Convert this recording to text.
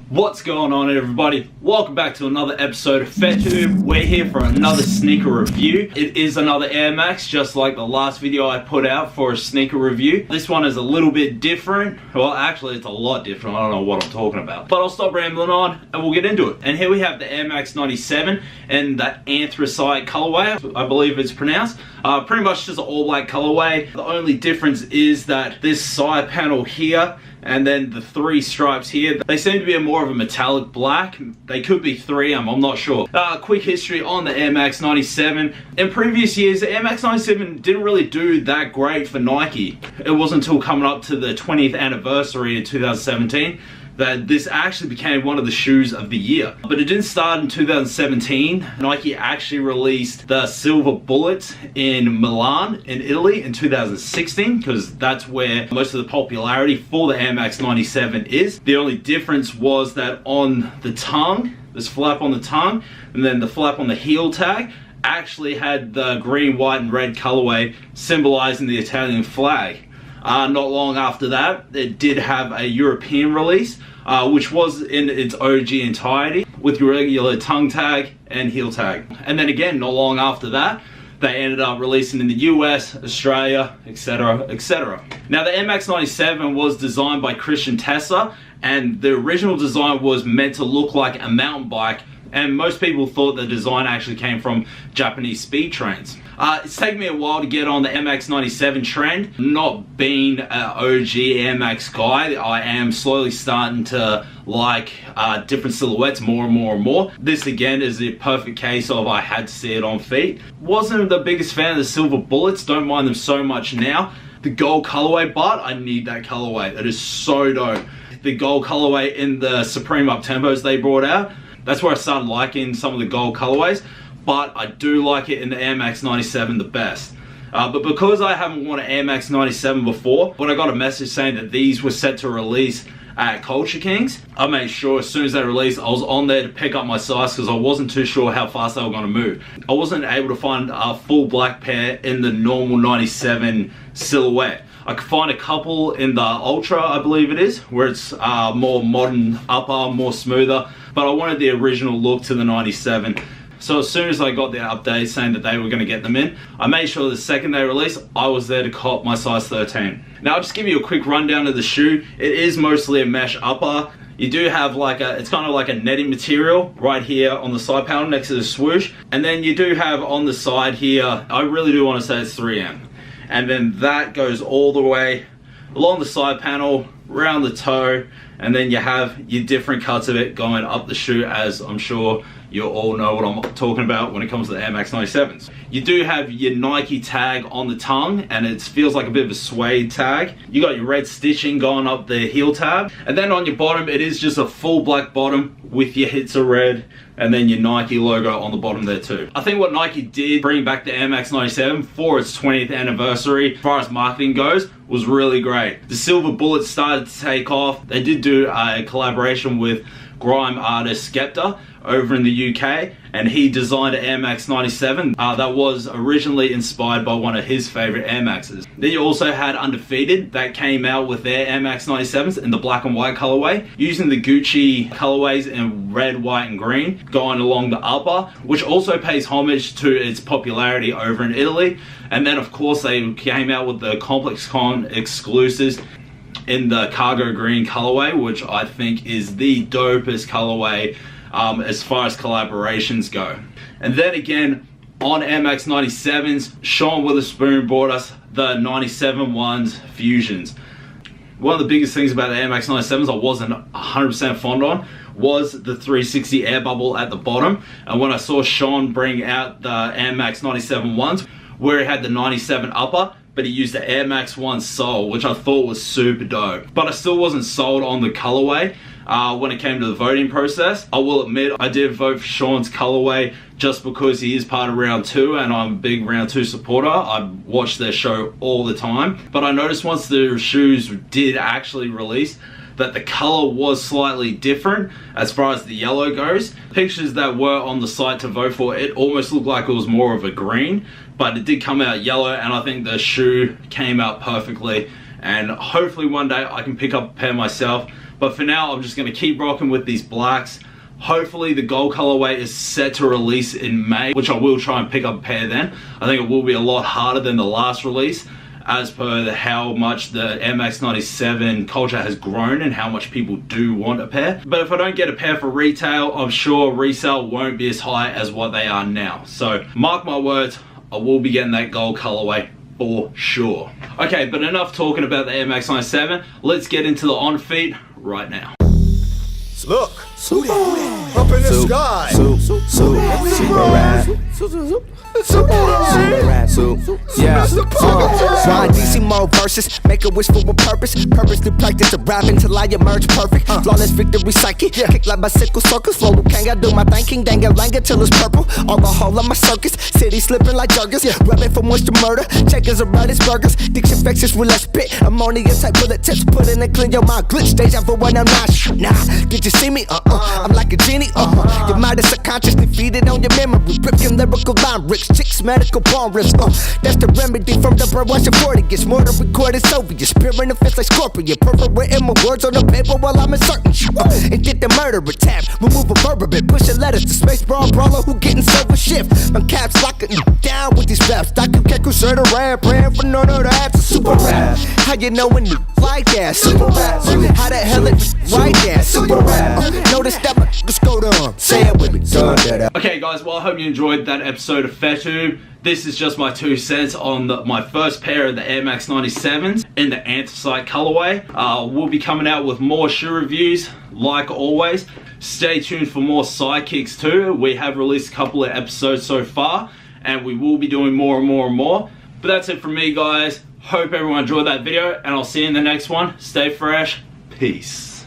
What's going on, everybody? Welcome back to another episode of FairTube. We're here for another sneaker review. It is another Air Max, just like the last video I put out for a sneaker review. This one is a little bit different. Well, actually, it's a lot different. I don't know what I'm talking about. But I'll stop rambling on and we'll get into it. And here we have the Air Max 97 in the anthracite colorway, I believe it's pronounced. Pretty much just an all black colorway. The only difference is that this side panel here and then the three stripes here, they seem to be more of a metallic black. They could be 3M, I'm not sure. Quick history on the Air Max 97. In previous years, the Air Max 97 didn't really do that great for Nike. It wasn't until coming up to the 20th anniversary in 2017 that this actually became one of the shoes of the year. But it didn't start in 2017. Nike actually released the Silver Bullet in Milan in Italy in 2016, because that's where most of the popularity for the Air Max 97 is. The only difference was that on the tongue, this flap on the tongue, and then the flap on the heel tag actually had the green, white, and red colorway symbolizing the Italian flag. Not long after that, it did have a European release, which was in its OG entirety with your regular tongue tag and heel tag. And then again, not long after that, they ended up releasing in the US, Australia, etc, etc. Now the Air Max 97 was designed by Christian Tesser, and the original design was meant to look like a mountain bike, and most people thought the design actually came from Japanese speed trains. It's taken me a while to get on the Air Max 97 trend. Not being an OG Air Max guy, I am slowly starting to like different silhouettes more and more and more. This again is the perfect case of I had to see it on feet. Wasn't the biggest fan of the Silver Bullets, don't mind them so much now. The gold colorway, but I need that colorway. That is so dope. The gold colorway in the Supreme Up-Tempos they brought out, that's where I started liking some of the gold colorways, but I do like it in the Air Max 97 the best. But because I haven't worn an Air Max 97 before, when I got a message saying that these were set to release at Culture Kings, I made sure as soon as they released, I was on there to pick up my size because I wasn't too sure how fast they were going to move. I wasn't able to find a full black pair in the normal 97 silhouette. I could find a couple in the Ultra, I believe it is, where it's more modern upper, more smoother, but I wanted the original look to the 97. So as soon as I got the update saying that they were going to get them in, I made sure the second they released, I was there to cop my size 13. Now I'll just give you a quick rundown of the shoe. It is mostly a mesh upper. You do have like it's kind of like a netting material right here on the side panel next to the swoosh. And then you do have on the side here, I really do want to say it's 3M. And then that goes all the way along the side panel, around the toe, and then you have your different cuts of it going up the shoe, as I'm sure you all know what I'm talking about when it comes to the Air Max 97s. You do have your Nike tag on the tongue, and it feels like a bit of a suede tag. You got your red stitching going up the heel tab, and then on your bottom it is just a full black bottom with your Hitzer red, and then your Nike logo on the bottom there too. I think what Nike did bring back the Air Max 97 for its 20th anniversary, as far as marketing goes, was really great. The Silver Bullet started to take off. They did do a collaboration with grime artist Skepta over in the UK, and he designed an Air Max 97 that was originally inspired by one of his favorite Air Maxes. Then you also had Undefeated that came out with their Air Max 97s in the black and white colorway, using the Gucci colorways in red, white, and green going along the upper, which also pays homage to its popularity over in Italy. And then of course they came out with the Complex Con exclusives in the cargo green colorway, which I think is the dopest colorway as far as collaborations go. And then again, on Air Max 97s, Sean Wotherspoon brought us the 97 ones Fusions. One of the biggest things about the Air Max 97s I wasn't 100% fond on was the 360 air bubble at the bottom. And when I saw Sean bring out the Air Max 97 ones, where it had the 97 upper, but he used the Air Max 1 sole, which I thought was super dope. But I still wasn't sold on the colorway when it came to the voting process. I will admit I did vote for Sean's colorway just because he is part of round 2 and I'm a big round 2 supporter. I watch their show all the time. But I noticed once the shoes did actually release that the color was slightly different as far as the yellow goes. Pictures that were on the site to vote for, it almost looked like it was more of a green but it did come out yellow, and I think the shoe came out perfectly, and hopefully one day I can pick up a pair myself. But for now, I'm just going to keep rocking with these blacks. Hopefully the gold colorway is set to release in May, which I will try and pick up a pair then. I think it will be a lot harder than the last release, as per how much the Air Max 97 culture has grown and how much people do want a pair. But if I don't get a pair for retail, I'm sure resale won't be as high as what they are now. So mark my words, I will be getting that gold colorway for sure. Okay, but enough talking about the Air Max 97. Let's get into the on feet right now. Look, up in the sky. Yeah, Ron DC mode versus make a wish for a purpose. Purposely practice to rap until I emerge perfect. Flawless victory psychic, kick like bicycle circus. Flow Kanga, do my thing, king danga langa till it's purple. Alcohol on my circus, city slipping like jerkers. Rubbing for moisture murder, checkers are right as burgers. Diction vexes with less spit. Ammonia type bullet tips, put in and clean your mind. Glitch deja vu when I'm not. Nah, did you see me? I'm like a genie. Your mind is subconsciously feeded on your memory. Rip your lyrical line, rich chicks, medical palm rips. That's the remedy from the brainwash of 40. It's more than recorded Soviet. Spirit in the fist like scorpion. Perforating my words on the paper while I'm inserting shit. And get the murderer tab. Remove a verb a bit. Pushing letters to space brawl brawler who getting silver shift. My caps locking down with these raps. Dr. Keku shirt around. Praying for none of that. Super rap. How you know when you like that? Super rap. How the hell it right there? Super rap. Notice that my niggas go down. Say it with me. Okay guys, well I hope you enjoyed that episode of FetTube. This is just my 2 cents on my first pair of the Air Max 97s in the anthracite colorway. We'll be coming out with more shoe reviews like always. Stay tuned for more sidekicks too. We have released a couple of episodes so far, and we will be doing more and more and more. But that's it from me guys. Hope everyone enjoyed that video, and I'll see you in the next one. Stay fresh. Peace.